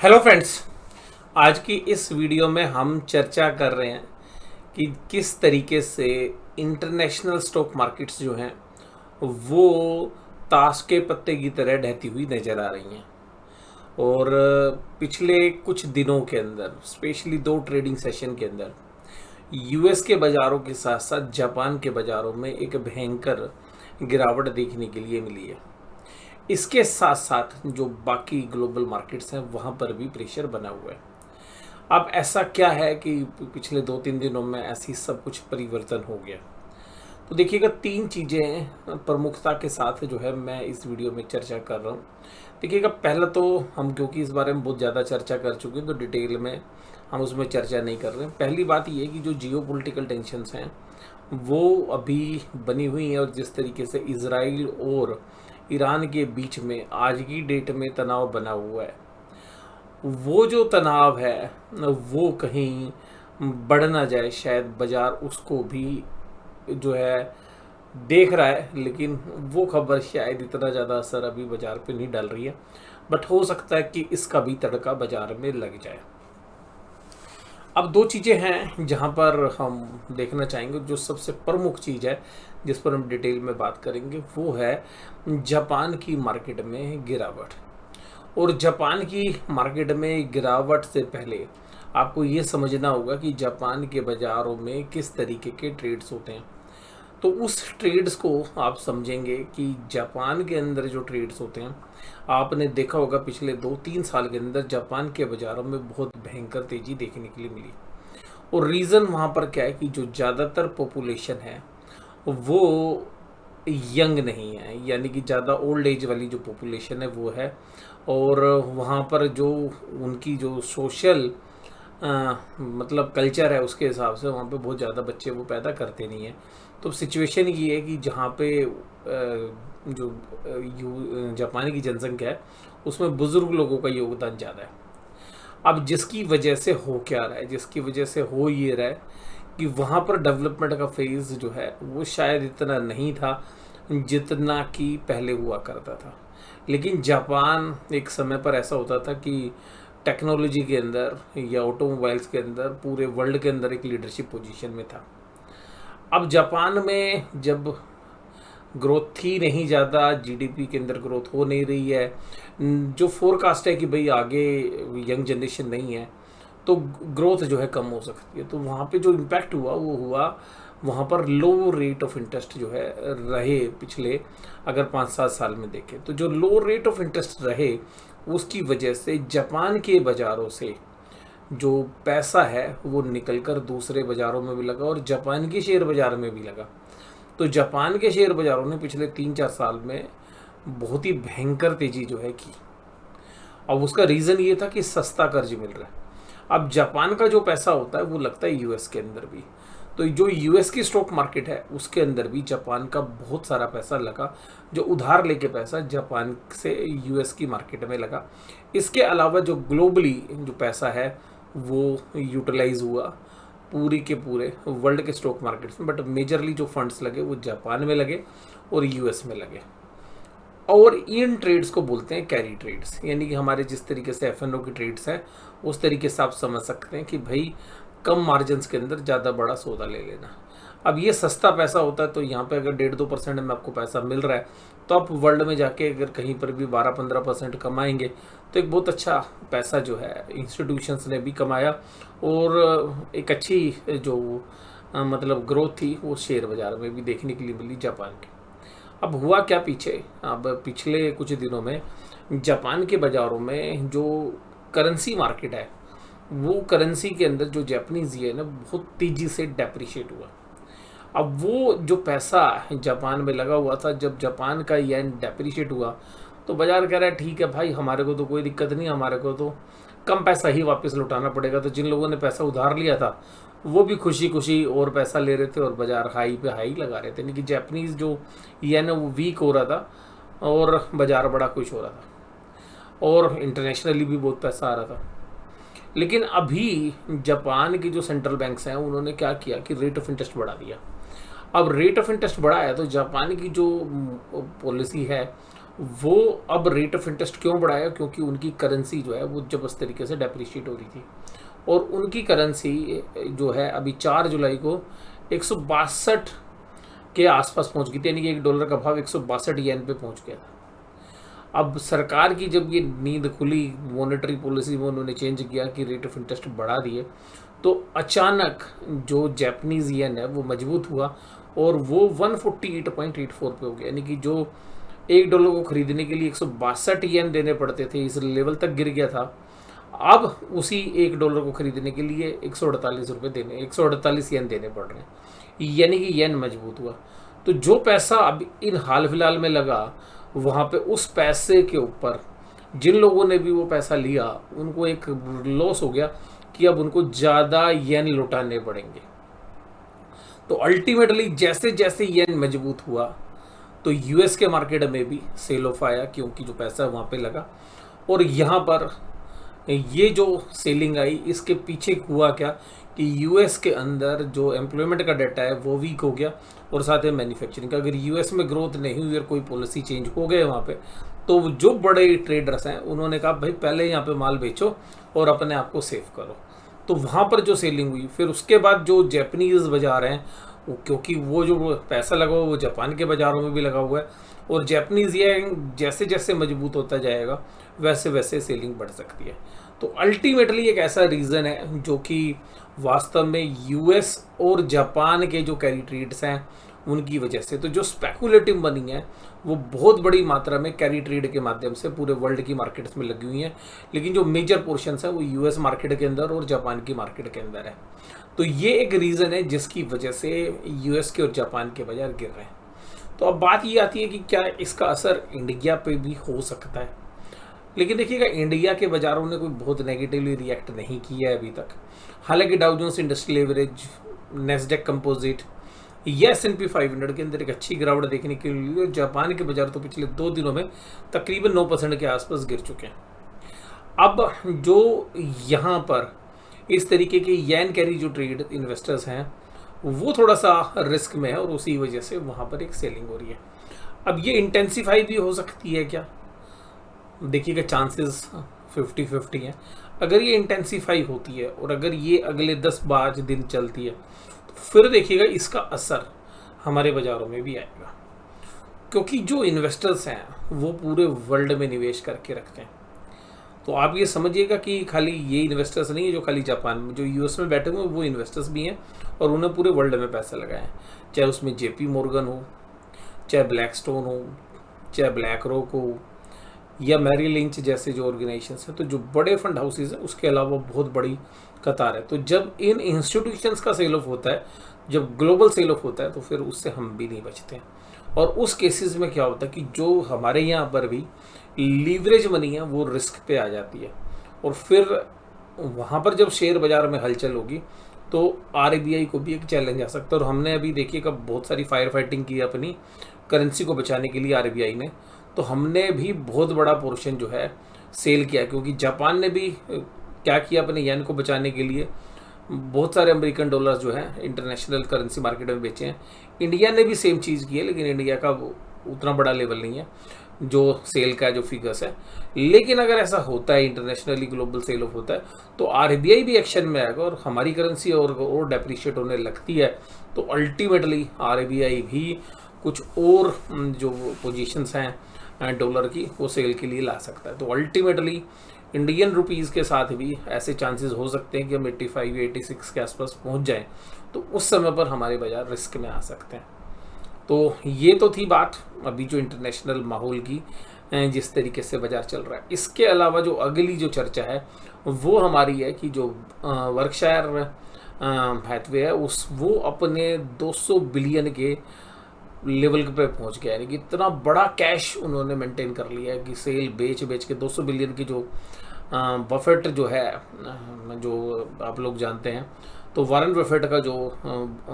Hello friends. आज की इस वीडियो में हम चर्चा कर रहे हैं कि किस तरीके से इंटरनेशनल स्टॉक मार्केट्स जो हैं वो ताश के पत्ते की तरह ढहती हुई नज़र आ रही हैं। और पिछले कुछ दिनों के अंदर स्पेशली दो ट्रेडिंग सेशन के अंदर यूएस के बाज़ारों के साथ साथ जापान के बाज़ारों में एक भयंकर गिरावट देखने के लिए मिली है। इसके साथ साथ जो बाकी ग्लोबल मार्केट्स हैं वहाँ पर भी प्रेशर बना हुआ है। अब ऐसा क्या है कि पिछले 2-3 दिनों में ऐसी सब कुछ परिवर्तन हो गया। तो देखिएगा, तीन चीज़ें प्रमुखता के साथ जो है मैं इस वीडियो में चर्चा कर रहा हूँ। देखिएगा, पहला तो हम क्योंकि इस बारे में बहुत ज़्यादा चर्चा कर चुके हैं तो डिटेल में हम उसमें चर्चा नहीं कर रहे हैं। पहली बात ये है कि जो जियो पोलिटिकल टेंशन्स हैं वो अभी बनी हुई हैं, और जिस तरीके से इजराइल और ईरान के बीच में आज की डेट में तनाव बना हुआ है, वो जो तनाव है वो कहीं बढ़ ना जाए, शायद बाजार उसको भी जो है देख रहा है, लेकिन वो खबर शायद इतना ज़्यादा असर अभी बाजार पे नहीं डाल रही है। बट हो सकता है कि इसका भी तड़का बाजार में लग जाए। अब दो चीज़ें हैं जहां पर हम देखना चाहेंगे। जो सबसे प्रमुख चीज़ है जिस पर हम डिटेल में बात करेंगे वो है जापान की मार्केट में गिरावट। और जापान की मार्केट में गिरावट से पहले आपको ये समझना होगा कि जापान के बाज़ारों में किस तरीके के ट्रेड्स होते हैं। तो उस ट्रेड्स को आप समझेंगे कि जापान के अंदर जो ट्रेड्स होते हैं, आपने देखा होगा पिछले 2-3 साल के अंदर जापान के बाज़ारों में बहुत भयंकर तेज़ी देखने के लिए मिली। और रीज़न वहाँ पर क्या है कि जो ज़्यादातर पॉपुलेशन है वो यंग नहीं है, यानी कि ज़्यादा ओल्ड एज वाली जो पॉपुलेशन है वो है। और वहाँ पर जो उनकी जो सोशल मतलब कल्चर है उसके हिसाब से वहाँ पे बहुत ज़्यादा बच्चे वो पैदा करते नहीं हैं। तो सिचुएशन ये है कि जहाँ पे जो जापान की जनसंख्या है उसमें बुज़ुर्ग लोगों का योगदान ज़्यादा है। अब जिसकी वजह से हो क्या रहा है, जिसकी वजह से हो ये रहा है कि वहाँ पर डेवलपमेंट का फेज़ जो है वो शायद इतना नहीं था जितना कि पहले हुआ करता था। लेकिन जापान एक समय पर ऐसा होता था कि टेक्नोलॉजी के अंदर या ऑटोमोबाइल्स के अंदर पूरे वर्ल्ड के अंदर एक लीडरशिप पोजीशन में था। अब जापान में जब ग्रोथ थी नहीं ज़्यादा, जीडीपी के अंदर ग्रोथ हो नहीं रही है, जो फोरकास्ट है कि भाई आगे यंग जनरेशन नहीं है तो ग्रोथ जो है कम हो सकती है। तो वहाँ पे जो इम्पैक्ट हुआ वो हुआ, वहाँ पर लो रेट ऑफ इंटरेस्ट जो है रहे पिछले अगर 5-7 साल में देखें तो जो लो रेट ऑफ इंटरेस्ट रहे उसकी वजह से जापान के बाज़ारों से जो पैसा है वो निकलकर दूसरे बाज़ारों में भी लगा और जापान के शेयर बाज़ार में भी लगा। तो जापान के शेयर बाज़ारों ने पिछले 3-4 साल में बहुत ही भयंकर तेज़ी जो है की। अब उसका रीज़न ये था कि सस्ता कर्ज मिल रहा है। अब जापान का जो पैसा होता है वो लगता है यूएस के अंदर भी। तो जो यूएस की स्टॉक मार्केट है उसके अंदर भी जापान का बहुत सारा पैसा लगा, जो उधार लेके पैसा जापान से यूएस की मार्केट में लगा। इसके अलावा जो ग्लोबली जो पैसा है वो यूटिलाइज हुआ पूरी के पूरे वर्ल्ड के स्टॉक मार्केट्स में, बट मेजरली जो फंड्स लगे वो जापान में लगे और यूएस में लगे। और इन ट्रेड्स को बोलते हैं कैरी ट्रेड्स, यानी कि हमारे जिस तरीके से एफ एन ओ की ट्रेड्स हैं उस तरीके से आप समझ सकते हैं कि भाई कम मार्जिन्स के अंदर ज़्यादा बड़ा सौदा ले लेना। अब ये सस्ता पैसा होता है, तो यहाँ पे अगर 1.5-2% में आपको पैसा मिल रहा है तो आप वर्ल्ड में जाके अगर कहीं पर भी 12-15% कमाएंगे तो एक बहुत अच्छा पैसा जो है इंस्टीट्यूशंस ने भी कमाया। और एक अच्छी जो मतलब ग्रोथ थी वो शेयर बाज़ार में भी देखने के लिए मिली जापान की। अब हुआ क्या पीछे, अब पिछले कुछ दिनों में जापान के बाज़ारों में जो करेंसी मार्केट है वो करेंसी के अंदर जो जापानीज येन है बहुत तेज़ी से डेप्रिशिएट हुआ। अब वो जो पैसा जापान में लगा हुआ था, जब जापान का येन डेप्रिशिएट हुआ तो बाजार कह रहा है ठीक है भाई, हमारे को तो कोई दिक्कत नहीं, हमारे को तो कम पैसा ही वापस लौटाना पड़ेगा। तो जिन लोगों ने पैसा उधार लिया था वो भी खुशी खुशी और पैसा ले रहे थे और बाजार हाई पे हाई लगा रहे थे, यानी कि जापानीज जो येन है वो वीक हो रहा था और बाजार बड़ा खुश हो रहा था और इंटरनेशनली भी बहुत पैसा आ रहा था। लेकिन अभी जापान की जो सेंट्रल बैंक्स हैं उन्होंने क्या किया कि रेट ऑफ इंटरेस्ट बढ़ा दिया। अब रेट ऑफ इंटरेस्ट बढ़ाया तो जापान की जो पॉलिसी है वो अब रेट ऑफ इंटरेस्ट क्यों बढ़ाया, क्योंकि उनकी करेंसी जो है वो जबरदस्त तरीके से डेप्रिशिएट हो रही थी, और उनकी करेंसी जो है अभी 4 जुलाई को 162 के आसपास पहुंच गई थी, यानी कि $1 का भाव 162 येन पे पहुंच गया था। अब सरकार की जब ये नींद खुली, मॉनेटरी पॉलिसी में उन्होंने चेंज किया कि रेट ऑफ इंटरेस्ट बढ़ा दिए, तो अचानक जो जापानीज येन है वो मजबूत हुआ और वो 148.84 पे हो गया, यानी कि जो $1 को खरीदने के लिए 162 येन देने पड़ते थे, इस लेवल तक गिर गया था। अब उसी $1 को खरीदने के लिए 148 येन देने पड़ रहे हैं, यानी कि येन मजबूत हुआ। तो जो पैसा अब इन हाल फिलहाल में लगा, वहाँ पे उस पैसे के ऊपर जिन लोगों ने भी वो पैसा लिया उनको एक लॉस हो गया कि अब उनको ज़्यादा येन लौटाने पड़ेंगे। तो अल्टीमेटली जैसे जैसे येन मजबूत हुआ तो यूएस के मार्केट में भी सेल ऑफ आया, क्योंकि जो पैसा वहाँ पे लगा। और यहाँ पर ये जो सेलिंग आई, इसके पीछे हुआ क्या कि यूएस के अंदर जो एम्प्लॉयमेंट का डाटा है वो वीक हो गया, और साथ ही मैन्युफैक्चरिंग का, अगर यूएस में ग्रोथ नहीं हुई और कोई पॉलिसी चेंज हो गए वहाँ पे, तो जो बड़े ट्रेडर्स हैं उन्होंने कहा भाई पहले यहाँ पे माल बेचो और अपने आप को सेव करो। तो वहाँ पर जो सेलिंग हुई, फिर उसके बाद जो जापानीज बाजार हैं वो, क्योंकि वो जो पैसा लगा हुआ वो जापान के बाज़ारों में भी लगा हुआ है, और जापानीज ये जैसे जैसे मजबूत होता जाएगा वैसे वैसे सेलिंग बढ़ सकती है। तो अल्टीमेटली एक ऐसा रीज़न है जो कि वास्तव में यूएस और जापान के जो कैरी ट्रेड्स हैं उनकी वजह से, तो जो स्पेकुलेटिव मनी है वो बहुत बड़ी मात्रा में कैरी ट्रेड के माध्यम से पूरे वर्ल्ड की मार्केट्स में लगी हुई हैं, लेकिन जो मेजर पोर्शंस है वो यूएस मार्केट के अंदर और जापान की मार्केट के अंदर है। तो ये एक रीज़न है जिसकी वजह से यूएस के और जापान के बाजार गिर रहे हैं। तो अब बात ये आती है कि क्या इसका असर इंडिया पे भी हो सकता है, लेकिन देखिएगा इंडिया के बाज़ारों ने कोई बहुत नेगेटिवली रिएक्ट नहीं किया है अभी तक। हालांकि Dow Jones Industrial Average, Nasdaq Composite या S&P 500 के अंदर एक अच्छी गिरावट देखने के लिए, जापान के बाजार तो पिछले 2 दिनों में तकरीबन 9% के आसपास गिर चुके हैं। अब जो यहाँ पर इस तरीके के येन कैरी जो ट्रेड इन्वेस्टर्स हैं वो थोड़ा सा रिस्क में है, और उसी वजह से वहाँ पर एक सेलिंग हो रही है। अब ये इंटेंसिफाई भी हो सकती है क्या, देखिएगा चांसेस 50-50 हैं। अगर ये इंटेंसिफाई होती है और अगर ये अगले 10-5 दिन चलती है तो फिर देखिएगा इसका असर हमारे बाज़ारों में भी आएगा, क्योंकि जो इन्वेस्टर्स हैं वो पूरे वर्ल्ड में निवेश करके रखते हैं। तो आप ये समझिएगा कि खाली ये इन्वेस्टर्स नहीं है जो खाली जापान में, जो यूएस में बैठे हुए वो इन्वेस्टर्स भी हैं और उन्हें पूरे वर्ल्ड में पैसा लगाया है, चाहे उसमें JP Morgan हो, चाहे ब्लैकस्टोन हो, चाहे ब्लैक रॉक हो, या मैरी लिंच जैसे जो ऑर्गेनाइजेशंस हैं। तो जो बड़े फंड हाउसेज हैं उसके अलावा बहुत बड़ी कतार है। तो जब इन इंस्टीट्यूशंस का सेल ऑफ होता है, जब ग्लोबल सेल ऑफ होता है, तो फिर उससे हम भी नहीं बचते। और उस केसेस में क्या होता है कि जो हमारे यहाँ पर भी लीवरेज मनी है वो रिस्क पे आ जाती है, और फिर वहाँ पर जब शेयर बाज़ार में हलचल होगी तो RBI को भी एक चैलेंज आ सकता है। और हमने अभी देखिए कब बहुत सारी फायर फाइटिंग की अपनी करेंसी को बचाने के लिए RBI ने, तो हमने भी बहुत बड़ा पोर्शन जो है सेल किया, क्योंकि जापान ने भी क्या किया अपने येन को बचाने के लिए, बहुत सारे अमेरिकन डॉलर्स जो है इंटरनेशनल करेंसी मार्केट में बेचे हैं। इंडिया ने भी सेम चीज़ की है, लेकिन इंडिया का उतना बड़ा लेवल नहीं है जो सेल का जो फिगर्स है। लेकिन अगर ऐसा होता है, इंटरनेशनली ग्लोबल सेल ऑफ होता है, तो RBI भी एक्शन में आएगा और हमारी करेंसी और डेप्रिशिएट होने लगती है, तो अल्टीमेटली RBI भी कुछ और जो पोजीशंस हैं डॉलर की वो सेल के लिए ला सकता है। तो अल्टीमेटली इंडियन रुपीज़ के साथ भी ऐसे चांसेस हो सकते हैं कि हम 85-86 के आसपास पहुंच जाएं, तो उस समय पर हमारे बाज़ार रिस्क में आ सकते हैं। तो ये तो थी बात अभी जो इंटरनेशनल माहौल की, जिस तरीके से बाज़ार चल रहा है। इसके अलावा जो अगली जो चर्चा है वो हमारी है कि जो वर्कशायर हैथवे है वो अपने 200 बिलियन के लेवल पे पहुंच गया, यानी कि इतना बड़ा कैश उन्होंने मेंटेन कर लिया है कि सेल बेच के 200 बिलियन की जो बफेट जो है, जो आप लोग जानते हैं, तो वॉरेन बफेट का जो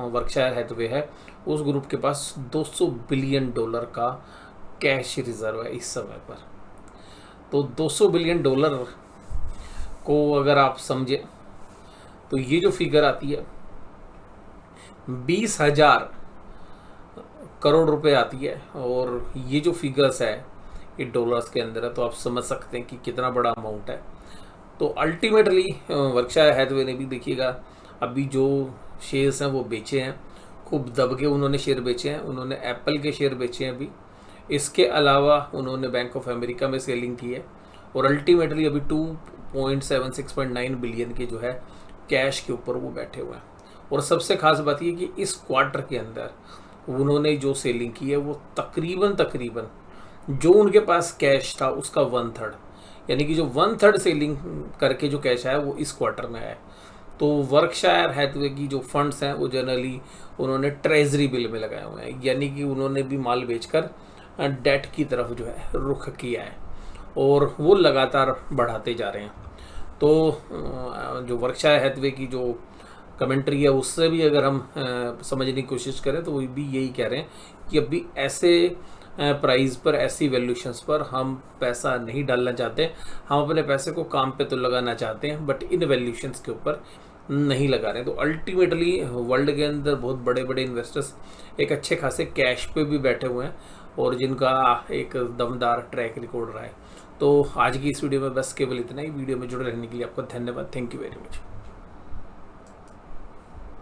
वर्कशायर हैथवे है उस ग्रुप के पास $200 बिलियन का कैश रिजर्व है इस समय पर। तो $200 बिलियन को अगर आप समझें तो ये जो फिगर आती है 20,000 करोड़ रुपए आती है, और ये जो फिगर्स है ये डॉलर्स के अंदर है, तो आप समझ सकते हैं कि कितना बड़ा अमाउंट है। तो अल्टीमेटली वर्कशायर हैथवे ने भी देखिएगा अभी जो शेयर्स हैं वो बेचे हैं, खूब दब के उन्होंने शेयर बेचे हैं। उन्होंने एप्पल के शेयर बेचे हैं अभी, इसके अलावा उन्होंने बैंक ऑफ अमेरिका में सेलिंग की है, और अल्टीमेटली अभी 2.76.9 बिलियन के जो है कैश के ऊपर वो बैठे हुए हैं। और सबसे खास बात ये कि इस क्वार्टर के अंदर उन्होंने जो सेलिंग की है वो तकरीबन जो उनके पास कैश था उसका 1/3, यानी कि जो 1/3 सेलिंग करके जो कैश आया वो इस क्वार्टर में आया। तो वर्कशायर हैथवे की जो फंड्स हैं वो जनरली उन्होंने ट्रेजरी बिल में लगाए हुए हैं, यानी कि उन्होंने भी माल बेचकर डेट की तरफ जो है रुख किया है, और वो लगातार बढ़ाते जा रहे हैं। तो जो वर्कशायर हैथवे की जो कमेंट्री है उससे भी अगर हम समझने की कोशिश करें तो वो भी यही कह रहे हैं कि अभी ऐसे प्राइस पर, ऐसी वैल्यूशंस पर हम पैसा नहीं डालना चाहते। हम अपने पैसे को काम पे तो लगाना चाहते हैं, बट इन वैल्यूशंस के ऊपर नहीं लगा रहे हैं। तो अल्टीमेटली वर्ल्ड के अंदर बहुत बड़े बड़े इन्वेस्टर्स एक अच्छे खासे कैश पे भी बैठे हुए हैं, और जिनका एक दमदार ट्रैक रिकॉर्ड रहा है। तो आज की इस वीडियो में बस केवल इतना ही। वीडियो में जुड़े रहने के लिए आपका धन्यवाद। Thank you very much.